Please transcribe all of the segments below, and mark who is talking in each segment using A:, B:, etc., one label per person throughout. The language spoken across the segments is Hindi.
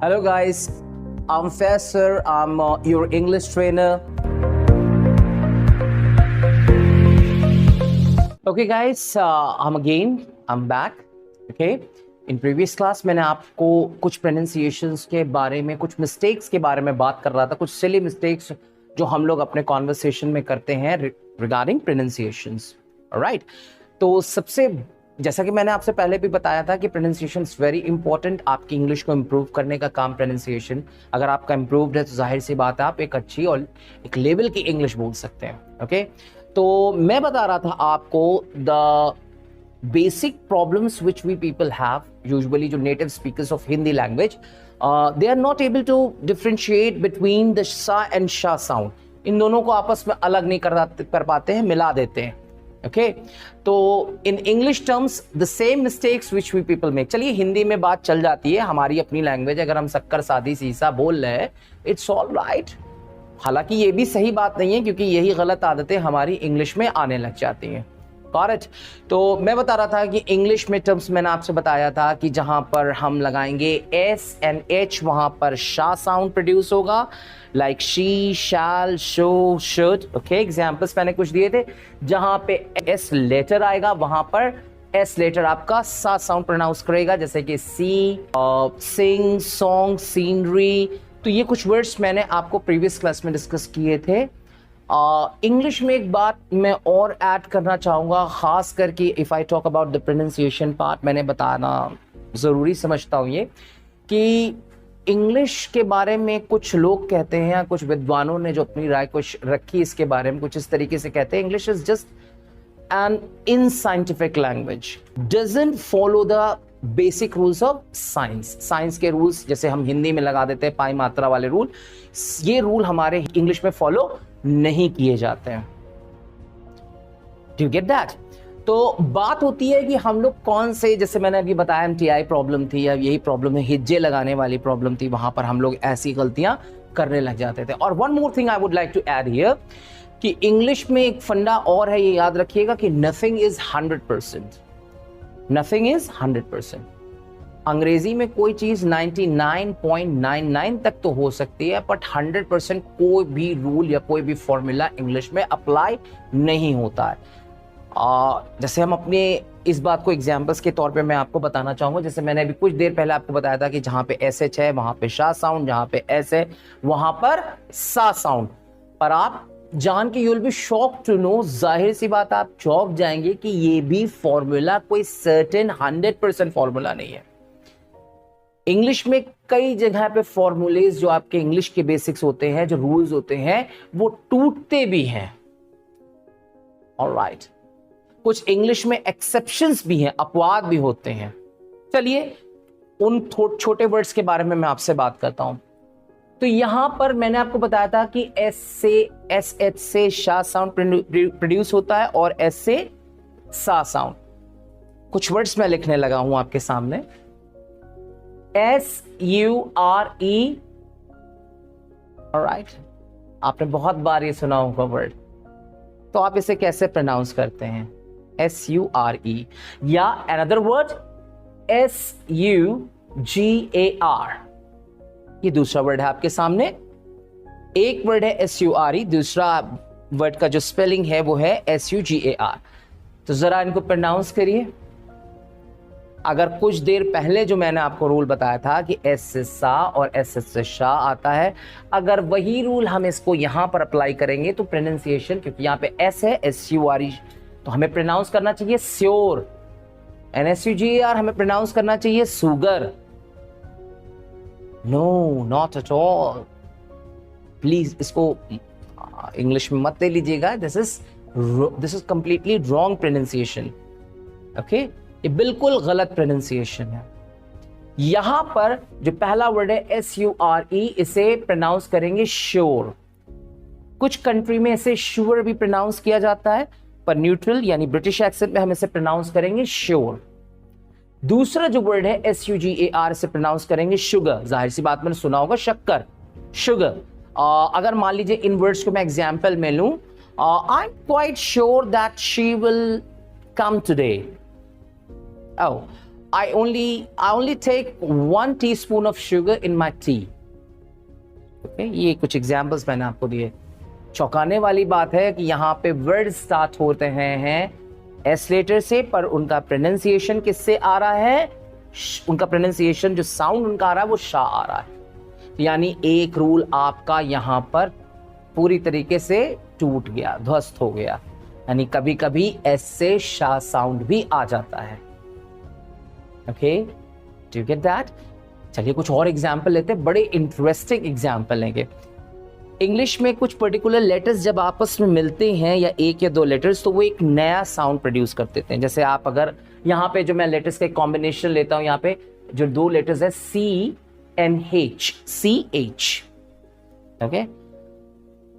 A: Hello guys, I'm Faisal. I'm your English trainer. Okay guys, I'm back. Okay. In previous class मैंने आपको कुछ pronunciations के बारे में, कुछ mistakes के बारे में बात कर रहा था, कुछ silly mistakes जो हम लोग अपने conversation में करते हैं regarding pronunciations. Alright. तो सबसे जैसा कि मैंने आपसे पहले भी बताया था कि प्रोनाउंसिएशन इज वेरी इंपॉर्टेंट। आपकी इंग्लिश को इम्प्रूव करने का काम प्रोनाउंसिएशन, अगर आपका इम्प्रूव्ड है तो जाहिर सी बात है आप एक अच्छी और एक लेवल की इंग्लिश बोल सकते हैं। ओके, तो मैं बता रहा था आपको the basic problems which we people have usually, जो native speakers of Hindi language, they are not able to differentiate between the सा एंड शा साउंड। इन दोनों को आपस में अलग नहीं कर पाते हैं, मिला देते हैं। ओके, तो in English terms the same mistakes which we people make. चलिए हिंदी में बात चल जाती है, हमारी अपनी लैंग्वेज, अगर हम शक्कर सादी सीसा बोल रहे हैं इट्स ऑल राइट। हालांकि ये भी सही बात नहीं है क्योंकि यही गलत आदतें हमारी इंग्लिश में आने लग जाती हैं। करेक्ट। तो मैं बता रहा था कि इंग्लिश में टर्म्स मैंने आपसे बताया था कि जहां पर हम लगाएंगे एस एंड एच वहां पर शा साउंड प्रोड्यूस होगा, like she, shall, show, should. Okay, examples मैंने कुछ दिए थे। जहां पे एस लेटर आएगा वहां पर एस लेटर आपका सा साउंड प्रोनाउंस करेगा, जैसे कि सी, सिंग, सॉन्ग, सीनरी। तो ये कुछ वर्ड्स मैंने आपको प्रीवियस क्लास में डिस्कस किए थे। इंग्लिश में एक बात मैं और ऐड करना चाहूँगा, ख़ास करके if I talk about the pronunciation part, मैंने बताना ज़रूरी समझता हूँ ये कि इंग्लिश के बारे में कुछ लोग कहते हैं, कुछ विद्वानों ने जो अपनी राय कुछ रखी इसके बारे में, कुछ इस तरीके से कहते हैं English is just an unscientific language, doesn't follow the basic rules of science. Science के रूल्स जैसे हम हिंदी में लगा देते हैं पाई मात्रा वाले रूल, ये रूल हमारे इंग्लिश में फॉलो नहीं किए जाते हैं। Do you get that? तो बात होती है कि हम लोग कौन से, जैसे मैंने अभी बताया एमटीआई प्रॉब्लम थी या यही प्रॉब्लम है, हिज्जे लगाने वाली प्रॉब्लम थी, वहां पर हम लोग ऐसी गलतियां करने लग जाते थे। और one more thing I would like to add here कि इंग्लिश में एक फंडा और है, ये याद रखिएगा कि नथिंग इज 100%। Nothing is 100%। अंग्रेजी में कोई चीज 99.99 तक तो हो सकती है, बट 100% कोई भी रूल या कोई भी फॉर्मूला इंग्लिश में अप्लाई नहीं होता है। जैसे हम अपने इस बात को एग्जाम्पल्स के तौर पे मैं आपको बताना चाहूंगा। जैसे मैंने अभी कुछ देर पहले आपको बताया था कि जहां पे एस एच है वहां पे शा साउंड, जहां पे एस है वहां पर सा साउंड। पर आप जान के you'll be shock to know, जाहिर सी बात आप चौंक जाएंगे कि ये भी फॉर्मूला कोई सर्टेन 100% फॉर्मूला नहीं है। इंग्लिश में कई जगह पे फॉर्मूलेज जो आपके इंग्लिश के बेसिक्स होते हैं, जो रूल्स होते हैं, वो टूटते भी हैं। ऑलराइट, कुछ इंग्लिश में एक्सेप्शंस भी हैं, अपवाद भी होते हैं। चलिए उन छोटे वर्ड्स के बारे में मैं आपसे बात करता हूं। तो यहां पर मैंने आपको बताया था कि एस से, एस एच से शा साउंड प्रोड्यूस होता है और एस से सा साउंड। कुछ वर्ड्स मैं लिखने लगा हूं आपके सामने। SURE, ऑलराइट, आपने बहुत बार ये सुना होगा वर्ड। तो आप इसे कैसे प्रोनाउंस करते हैं? SURE। या अनदर वर्ड SUGAR, ये दूसरा वर्ड है आपके सामने। एक वर्ड है SURE, दूसरा वर्ड का जो स्पेलिंग है वो है SUGAR। तो जरा इनको प्रोनाउंस करिए। अगर कुछ देर पहले जो मैंने आपको रूल बताया था कि एस से सा और एस से शा आता है, अगर वही रूल हम इसको यहां पर अप्लाई करेंगे तो प्रोनाउंसिएशन, क्योंकि यहां पे एस है SURE, तो हमें प्रोनाउंस करना चाहिए श्योर। NSUGAR हमें प्रोनाउंस करना चाहिए sugar. No, not at all. Please इसको इंग्लिश में मत ले लीजिएगा। This is completely wrong pronunciation. Okay, ये बिल्कुल गलत प्रोनाउंसिएशन है। यहां पर जो पहला वर्ड है SURE, इसे प्रोनाउंस करेंगे श्योर। कुछ कंट्री में इसे श्योर भी प्रोनाउंस किया जाता है, पर न्यूट्रल यानी ब्रिटिश एक्सेंट में हम इसे प्रोनाउंस करेंगे श्योर। दूसरा जो वर्ड है SUGAR, इसे प्रोनाउंस करेंगे शुगर। जाहिर सी बात, मैंने सुना होगा शक्कर, शुगर। अगर मान लीजिए इन वर्ड्स को मैं एग्जाम्पल में लूं, I am quite sure that she will come today. I only take 1 teaspoon of sugar in my tea. Okay? ये कुछ एग्जाम्पल्स मैंने आपको दिए। चौंकाने वाली बात है कि यहाँ पे वर्ड स्टार्ट होते हैं एस लेटर से, पर उनका प्रोनाउंसिएशन किससे आ रहा है? उनका प्रोनाउंसिएशन जो साउंड उनका आ रहा है वो शा आ रहा है। यानी एक रूल आपका यहाँ पर पूरी तरीके से टूट गया, ध्वस्त हो गया। यानी कभी कभी एस से शा साउंड भी आ जाता है। Okay, do you get that? चलिए कुछ और एग्जाम्पल लेते हैं, बड़े इंटरेस्टिंग एग्जाम्पल लेंगे। इंग्लिश में कुछ पर्टिकुलर लेटर्स जब आपस में मिलते हैं या एक या दो लेटर्स, तो वो एक नया साउंड प्रोड्यूस कर देते हैं। जैसे आप अगर यहाँ पे जो मैं लेटर्स का कॉम्बिनेशन लेता हूँ, यहाँ पे जो दो लेटर्स है CNH, CH, okay.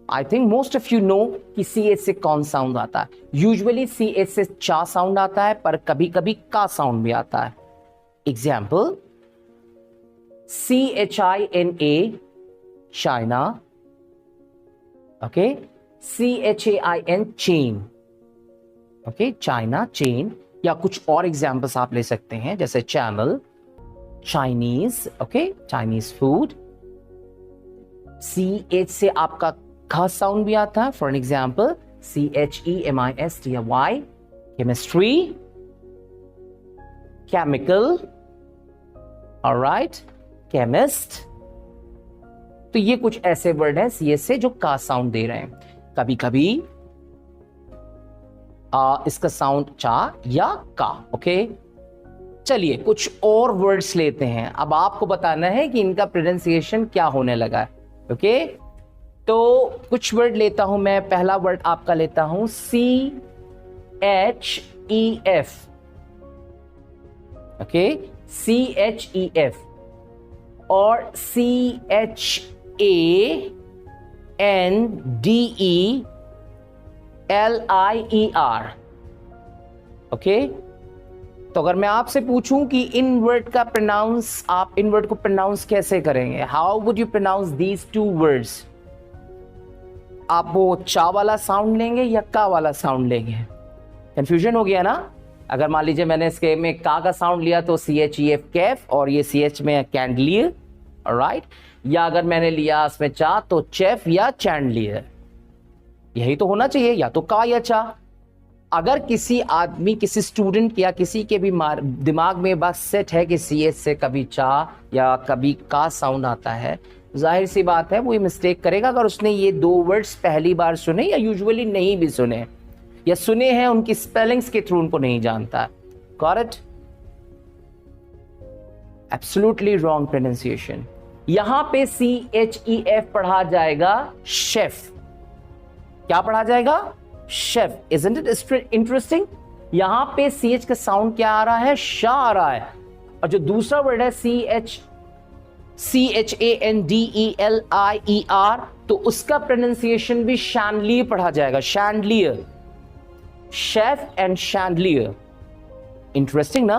A: I think most of you know कि CH से कौन साउंड आता है। यूजुअली CH से चा साउंड आता है, पर कभी कभी का साउंड भी आता है। Example, CHINA, China, okay, CHAIN, chain, okay, China, chain. या कुछ और एग्जाम्पल्स आप ले सकते हैं, जैसे channel, Chinese, okay, Chinese food. CH से आपका ख साउंड भी आता है। For an example, CHEMISTRY, chemistry, chemical, alright, chemist. तो ये कुछ ऐसे वर्ड हैं CH से जो का साउंड दे रहे हैं। कभी कभी इसका साउंड चा या का, ओके। चलिए कुछ और वर्ड्स लेते हैं। अब आपको बताना है कि इनका प्रोनाउंसिएशन क्या होने लगा है, ओके। तो कुछ वर्ड लेता हूं मैं। पहला वर्ड आपका लेता हूं CHEF, ओके, CHEF, और CHANDELIER, ओके। तो अगर मैं आपसे पूछूं कि इन वर्ड का प्रोनाउंस, आप इन वर्ड को प्रोनाउंस कैसे करेंगे, how would you pronounce these two words? आप वो चा वाला साउंड लेंगे या का वाला साउंड लेंगे? कंफ्यूजन हो गया ना? अगर मान लीजिए मैंने इसके में का साउंड लिया तो CHEF, कैफ, और ये CH में कैंडलियर, राइट। या अगर मैंने लिया इसमें चा तो चेफ या चैंडलियर। यही तो होना चाहिए, या तो का या चा। अगर किसी आदमी, किसी स्टूडेंट या किसी के भी दिमाग में बस सेट है कि CH से कभी चा या कभी का साउंड आता है, जाहिर सी बात है वो ये मिस्टेक करेगा अगर उसने ये दो वर्ड्स पहली बार सुने या यूजुअली नहीं भी सुने, या सुने हैं उनकी स्पेलिंग्स के थ्रू उनको नहीं जानता। Got it? Absolutely wrong pronunciation. यहां पे CHEF पढ़ा जाएगा शेफ। क्या पढ़ा जाएगा? शेफ। Isn't it interesting? यहां पे CH का साउंड क्या आ रहा है? शा आ रहा है। और जो दूसरा वर्ड है CHANDELIER, तो उसका प्रोनाउंसिएशन भी शैंडलियर पढ़ा जाएगा। Chandelier, chef and chandelier. Interesting ना?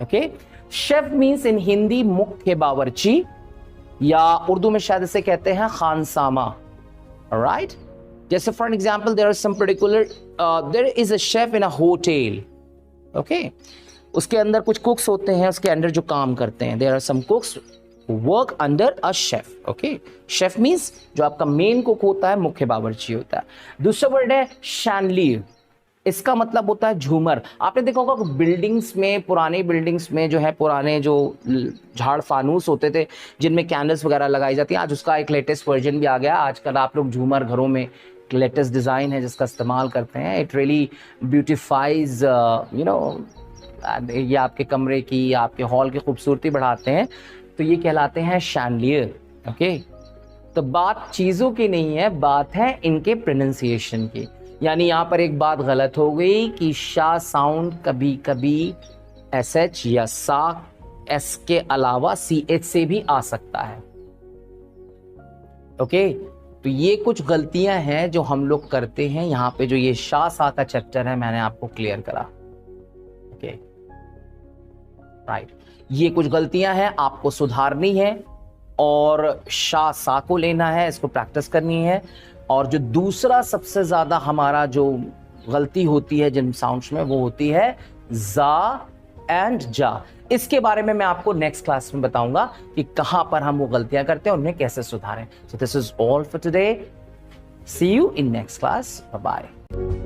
A: Okay. Chef means in Hindi मुख्य बावर्ची, या उर्दू में शायद इसे कहते हैं खानसामा, राइट। जैसे for example, there are some particular, there is a chef in a hotel, okay. उसके अंदर कुछ कुक्स होते हैं, उसके अंदर जो काम करते हैं, there are some cooks work under a chef, okay. Chef means जो आपका मेन कुक होता है, मुख्य बावर्ची होता है। दूसरा वर्ड है शैंडलियर। इसका मतलब होता है झूमर। आपने देखा होगा बिल्डिंग्स में, पुरानी बिल्डिंग्स में जो है, पुराने जो झाड़ फानूस होते थे जिनमें कैंडल्स वगैरह लगाई जाती है, आज उसका एक लेटेस्ट वर्जन भी आ गया। आजकल आप लोग झूमर घरों में लेटेस्ट डिज़ाइन है जिसका इस्तेमाल करते हैं। It really beautifies you know, ये आपके कमरे की, आपके हॉल की खूबसूरती बढ़ाते हैं। तो ये कहलाते हैं शैंडलियर, ओके। तो बात चीज़ों की नहीं है, बात है इनके प्रोनाउंसिएशन की। यानी यहाँ पर एक बात गलत हो गई कि शा साउंड कभी कभी SH या सा, S के अलावा CH से भी आ सकता है, ओके। तो ये कुछ गलतियां हैं जो हम लोग करते हैं। यहाँ पे जो ये शा सा का चैप्टर है मैंने आपको क्लियर करा, ओके, राइट। ये कुछ गलतियां हैं, आपको सुधारनी है और शा सा को लेना है, इसको प्रैक्टिस करनी है। और जो दूसरा सबसे ज्यादा हमारा जो गलती होती है जिन साउंड्स में, वो होती है जा एंड जा, इसके बारे में मैं आपको नेक्स्ट क्लास में बताऊंगा कि कहां पर हम वो गलतियां करते हैं और उन्हें कैसे सुधारें। So this is all for today, see you in next class, bye bye.